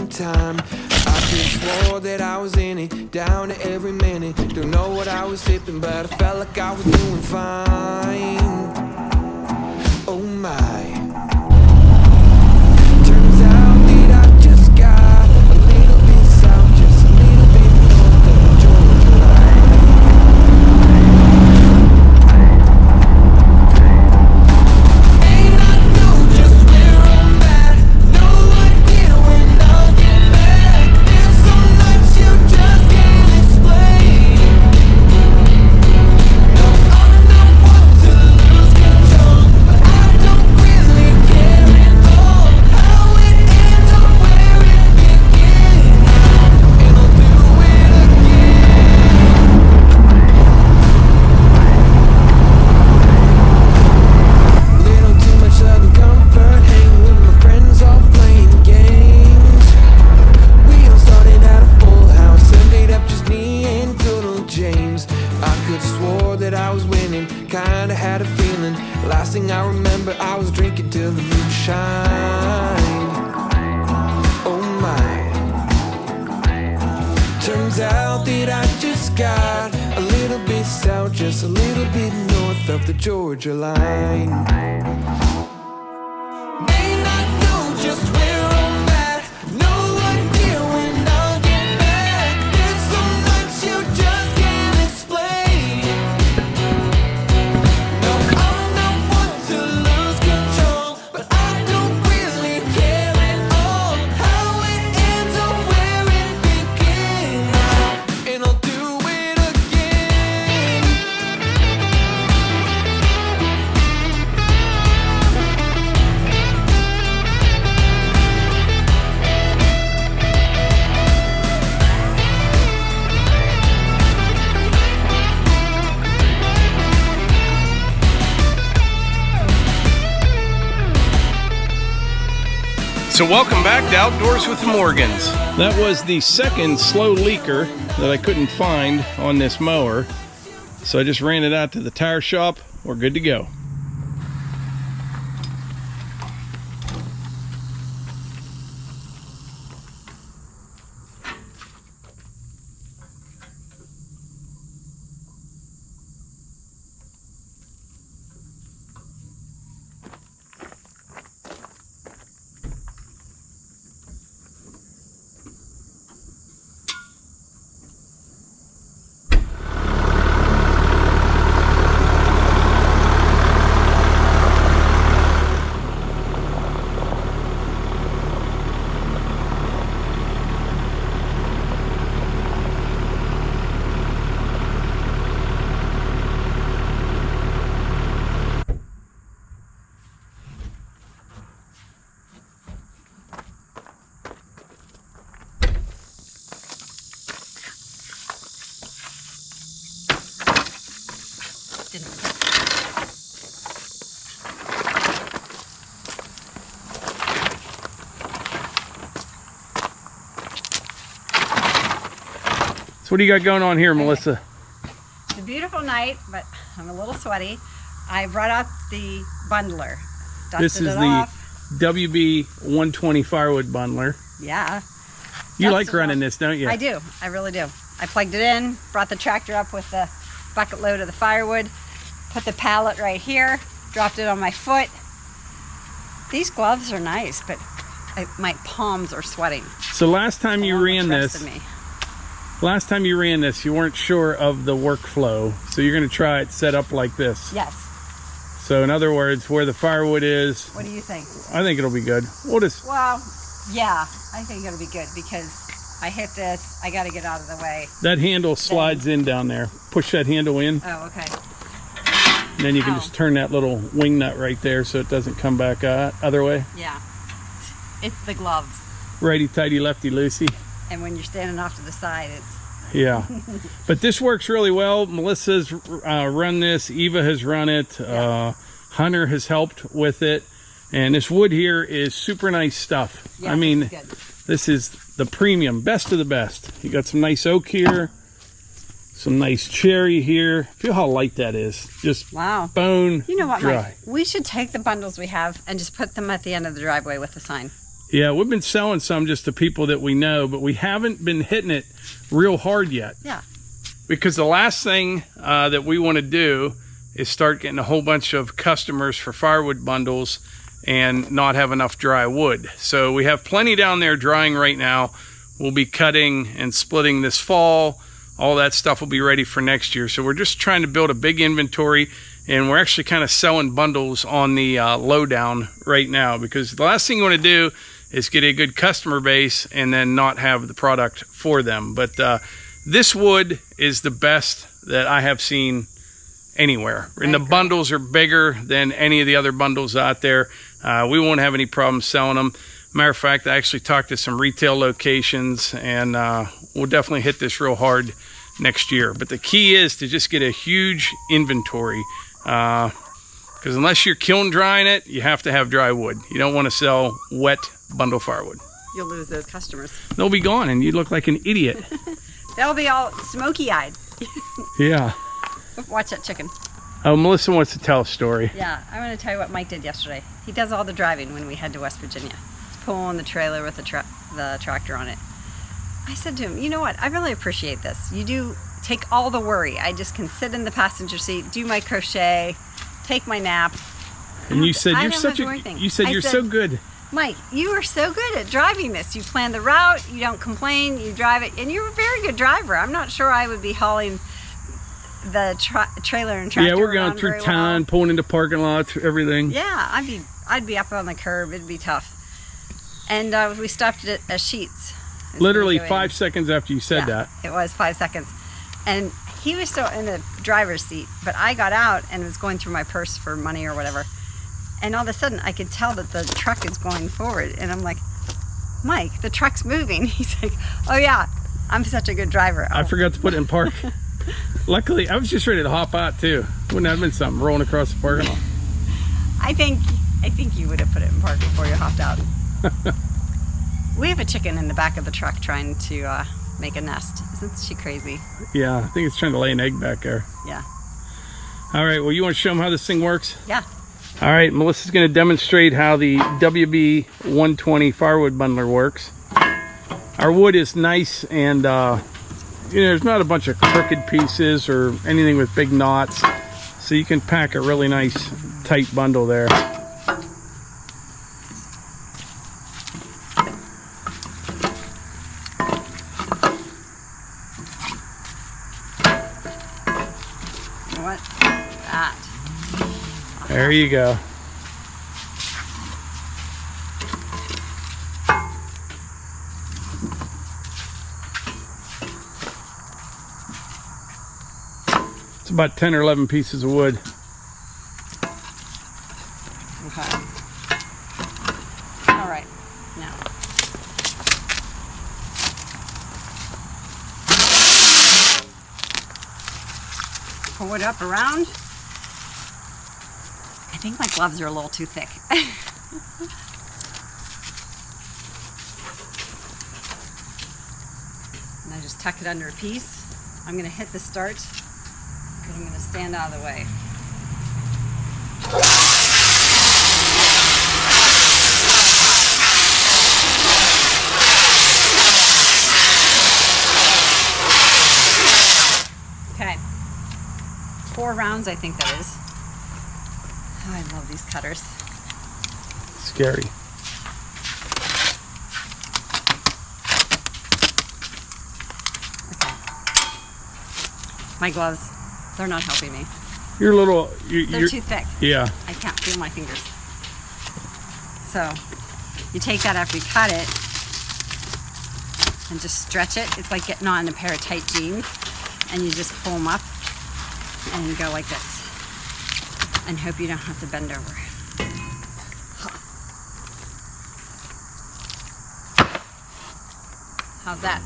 one time. I just swore that I was in it, down to every minute. Don't know what I was sipping, but I felt like I was doing fine. Oh my. Turns out that I just got a little bit south, just a little bit north of the Georgia line. May not know just where I'm at, no idea when I'll get back. There's some nights you just can't explain. No, I'm not one to lose control, but I don't really care at all how it ends or where it begins. And I'll do it again. Little too much southern comfort, hanging with my friends, all playing games. We all started at a full house, ended up just me and good old James. I could swore that I was winning, kinda had a feeling. Last thing I remember, I was drinking till the moon shined. Oh my. Turns out that I just got a little bit south, just a little bit north of the Georgia line. May not know just where I'm at, no idea when I'll get back. There's some nights you just can't explain. No, I'm not one to lose control, but I don't really care at all how it ends or where it begins. And I'll do it again. So welcome back to Outdoors with the Morgans. That was the second slow leaker that I couldn't find on this mower. So I just ran it out to the tire shop. We're good to go. So what do you got going on here, Melissa? It's a beautiful night, but I'm a little sweaty. I brought out the bundler. This is the WB 120 Firewood bundler. Yeah. You like running this, don't you? I do. I really do. I plugged it in, brought the tractor up with the bucket load of the firewood, put the pallet right here, dropped it on my foot. These gloves are nice, but my palms are sweating. So last time you ran this, you weren't sure of the workflow. So you're going to try it set up like this. Yes. So in other words, where the firewood is. What do you think? I think it'll be good. We'll just. Well, yeah, I think it'll be good because I hit this. I got to get out of the way. That handle slides in down there. Push that handle in. Oh, okay. And then you can just turn that little wing nut right there so it doesn't come back other way. Yeah. It's the gloves. Righty tighty, lefty loosey. And when you're standing off to the side, it's... Yeah. But this works really well. Melissa's run this. Eva has run it. Yeah. Hunter has helped with it. And this wood here is super nice stuff. Yeah, I mean, good. This is the premium, best of the best. You got some nice oak here. Some nice cherry here. Feel how light that is. Just wow. Bone You know what, dry. Mike? We should take the bundles we have and just put them at the end of the driveway with the sign. Yeah, we've been selling some just to people that we know, but we haven't been hitting it real hard yet. Yeah. Because the last thing that we want to do is start getting a whole bunch of customers for firewood bundles and not have enough dry wood. So we have plenty down there drying right now. We'll be cutting and splitting this fall. All that stuff will be ready for next year. So we're just trying to build a big inventory, and we're actually kind of selling bundles on the lowdown right now, because the last thing you want to do is get a good customer base and then not have the product for them. But this wood is the best that I have seen anywhere. And the bundles are bigger than any of the other bundles out there. We won't have any problem selling them. Matter of fact, I actually talked to some retail locations, and we'll definitely hit this real hard next year. But the key is to just get a huge inventory, because unless you're kiln drying it, you have to have dry wood. You don't want to sell wet bundle firewood. You'll lose those customers. They'll be gone, and you look like an idiot. They'll be all smoky-eyed. Yeah. Watch that chicken. Oh, Melissa wants to tell a story. Yeah, I'm going to tell you what Mike did yesterday. He does all the driving when we head to West Virginia. He's pulling the trailer with the tractor on it. I said to him, you know what? I really appreciate this. You do take all the worry. I just can sit in the passenger seat, do my crochet, take my nap. And you said you're such a. You said you're so good. Mike, you are so good at driving this. You plan the route, you don't complain, you drive it, and you're a very good driver. I'm not sure I would be hauling the trailer and tractor. Yeah, we're going through town, pulling into parking lots, everything. Yeah, I'd be up on the curb. It'd be tough. And we stopped at a Sheetz. Literally 5 seconds after you said that. It was 5 seconds. And he was still in the driver's seat, but I got out and was going through my purse for money or whatever. And all of a sudden, I could tell that the truck is going forward. And I'm like, Mike, the truck's moving. He's like, oh yeah, I'm such a good driver. I forgot to put it in park. Luckily, I was just ready to hop out too. Wouldn't have been something rolling across the parking lot. I think you would have put it in park before you hopped out. We have a chicken in the back of the truck trying to make a nest. Isn't she crazy? Yeah, I think it's trying to lay an egg back there. Yeah. All right, well, you want to show them how this thing works? Yeah. All right, Melissa's going to demonstrate how the WB 120 firewood bundler works. Our wood is nice, and you know, there's not a bunch of crooked pieces or anything with big knots, so you can pack a really nice tight bundle there. What? That. There you go. It's about 10 or 11 pieces of wood. Okay. All right. Now. Pull it up around. I think my gloves are a little too thick. And I just tuck it under a piece. I'm going to hit the start, and I'm going to stand out of the way. Okay. 4 rounds, I think that is. Oh, I love these cutters. Scary. Okay. My gloves, they're not helping me. You're a little... They're too thick. Yeah. I can't feel my fingers. So, you take that after you cut it and just stretch it. It's like getting on a pair of tight jeans, and you just pull them up and you go like this. And hope you don't have to bend over. How's that?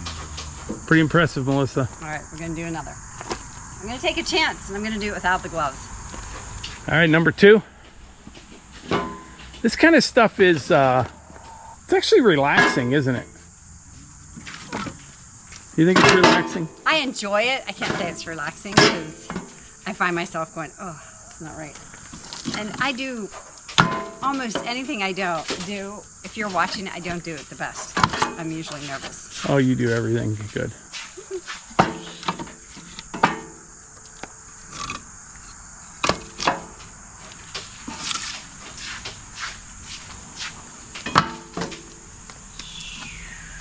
Pretty impressive, Melissa. All right, we're gonna do another. I'm gonna take a chance, and I'm gonna do it without the gloves. All right, number 2. This kind of stuff is, it's actually relaxing, isn't it? You think it's relaxing? I enjoy it. I can't say it's relaxing because I find myself going, oh, it's not right. And I do almost anything I don't do, if you're watching it, I don't do it the best. I'm usually nervous. Oh, you do everything good.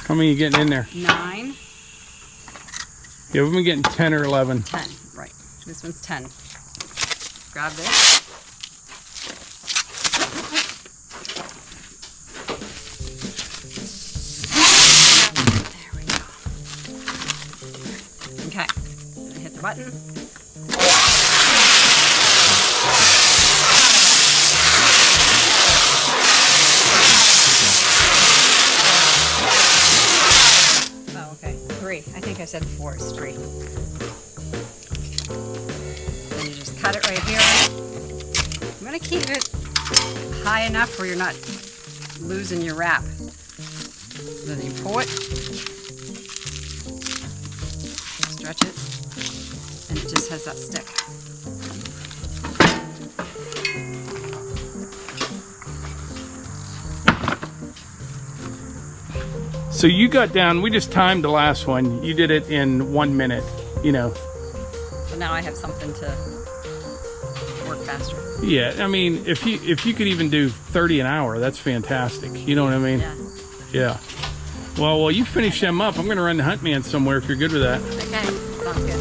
How many are you getting in there? 9. Yeah, we've been getting 10 or 11. 10, right. This one's 10. Grab this. There we go. Okay, hit the button. Oh, okay, 3. I think I said 4 is 3. Then you just cut it right here. I'm gonna keep it high enough where you're not losing your wrap. Then you pull it, stretch it, and it just has that stick. So you got down, we just timed the last one. You did it in 1 minute, you know. So now I have something to work faster. Yeah, I mean, if you could even do 30 an hour, that's fantastic. You know what I mean? Yeah. Yeah. Well, while you finish them up, I'm going to run the Hunt Man somewhere if you're good with that. Okay, sounds good.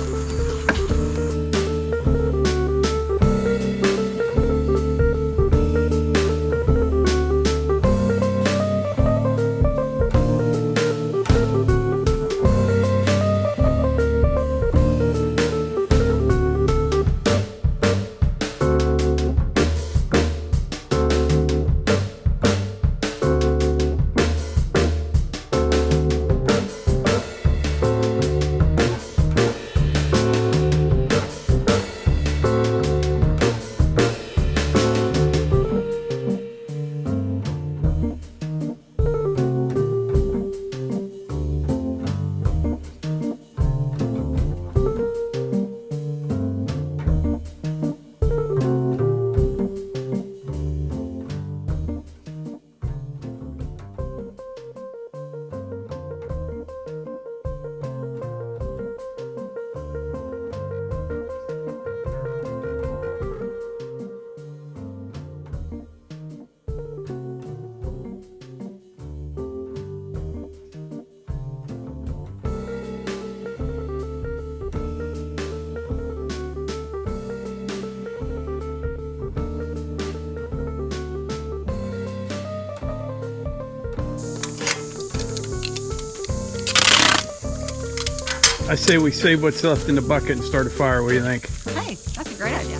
I say we save what's left in the bucket and start a fire. What do you think? Hey, that's a great idea.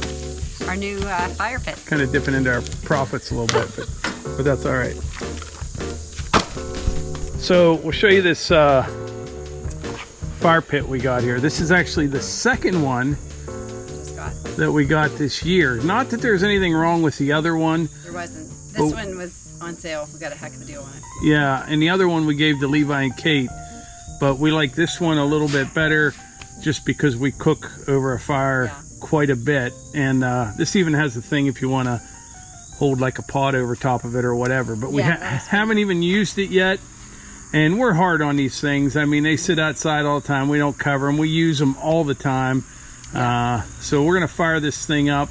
Our new fire pit. Kind of dipping into our profits a little bit, but that's all right. So we'll show you this fire pit we got here. This is actually the second one that we got this year. Not that there's anything wrong with the other one. There wasn't. This one was on sale. We got a heck of a deal on it. Yeah, and the other one we gave to Levi and Kate. But we like this one a little bit better just because we cook over a fire quite a bit. And this even has a thing if you want to hold like a pot over top of it or whatever. But we haven't even used it yet. And we're hard on these things. I mean, they sit outside all the time. We don't cover them. We use them all the time. So we're going to fire this thing up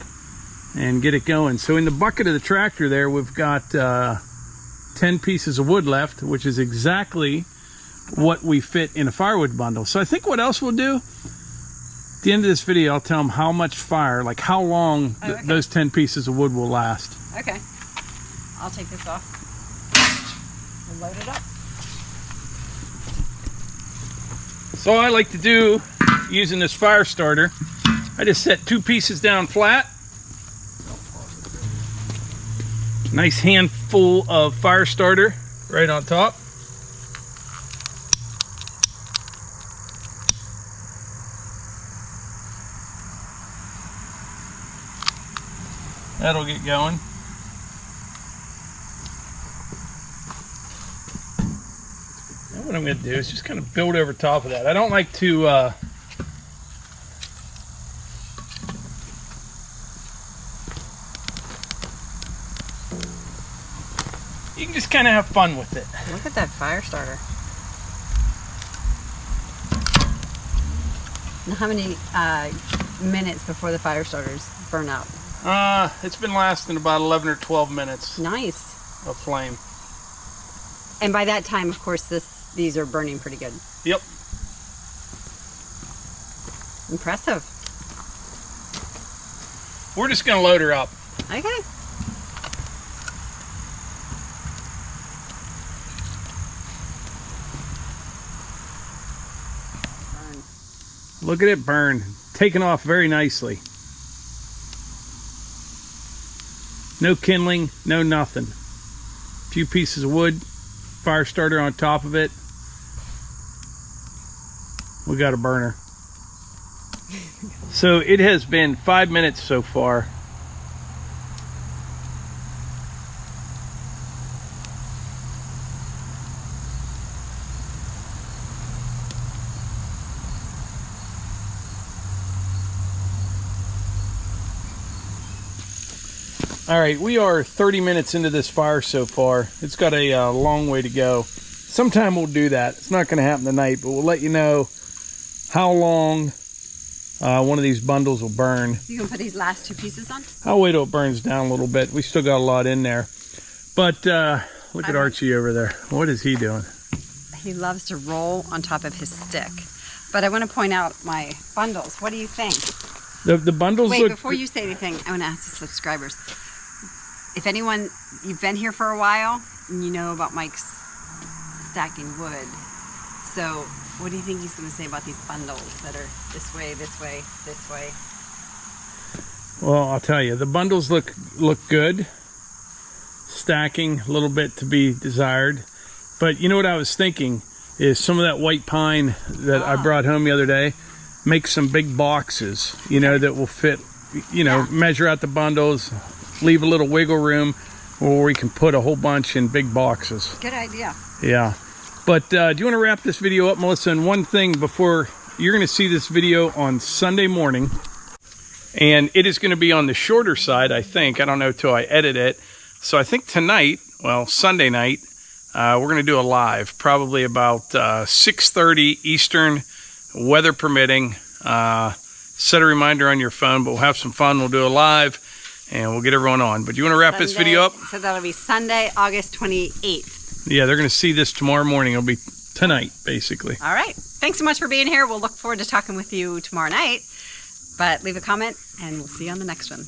and get it going. So in the bucket of the tractor there, we've got 10 pieces of wood left, which is exactly what we fit in a firewood bundle. So I think what else we'll do, at the end of this video, I'll tell them how much fire, like how long those 10 pieces of wood will last. Okay. I'll take this off. We'll load it up. So I like to do, using this fire starter, I just set 2 pieces down flat. Nice handful of fire starter right on top. That'll get going. Now what I'm going to do is just kind of build over top of that. I don't like to just kind of have fun with it. Look at that fire starter. Now, how many minutes before the fire starters burn out? It's been lasting about 11 or 12 minutes Nice. of flame. And by that time, of course, these are burning pretty good. Yep. Impressive. We're just gonna load her up. Okay. Burn. Look at it burn. Taking off very nicely. No kindling, no nothing. A few pieces of wood, fire starter on top of it. We got a burner. So it has been 5 minutes so far. All right, we are 30 minutes into this fire so far. It's got a long way to go. Sometime we'll do that. It's not going to happen tonight, but we'll let you know how long one of these bundles will burn. You can put these last two pieces on? I'll wait till it burns down a little bit. We still got a lot in there. But look at Archie over there. What is he doing? He loves to roll on top of his stick. But I want to point out my bundles. What do you think? The bundles Wait, look... before you say anything, I want to ask the subscribers. If anyone, you've been here for a while, and you know about Mike's stacking wood. So what do you think he's going to say about these bundles that are this way, this way, this way? Well, I'll tell you, the bundles look good. Stacking, a little bit to be desired. But you know what I was thinking is some of that white pine that I brought home the other day, make some big boxes, you know, that will fit, you know, measure out the bundles, leave a little wiggle room where we can put a whole bunch in big boxes. Good idea. Yeah. But do you want to wrap this video up, Melissa? And one thing before, you're going to see this video on Sunday morning, and it is going to be on the shorter side, I think. I don't know till I edit it. So I think tonight, well, Sunday night, we're going to do a live, probably about 6:30 Eastern, weather permitting. Set a reminder on your phone, but we'll have some fun. We'll do a live, and we'll get everyone on. But you want to wrap this video up? So that'll be Sunday, August 28th. Yeah, they're going to see this tomorrow morning. It'll be tonight, basically. All right. Thanks so much for being here. We'll look forward to talking with you tomorrow night. But leave a comment, and we'll see you on the next one.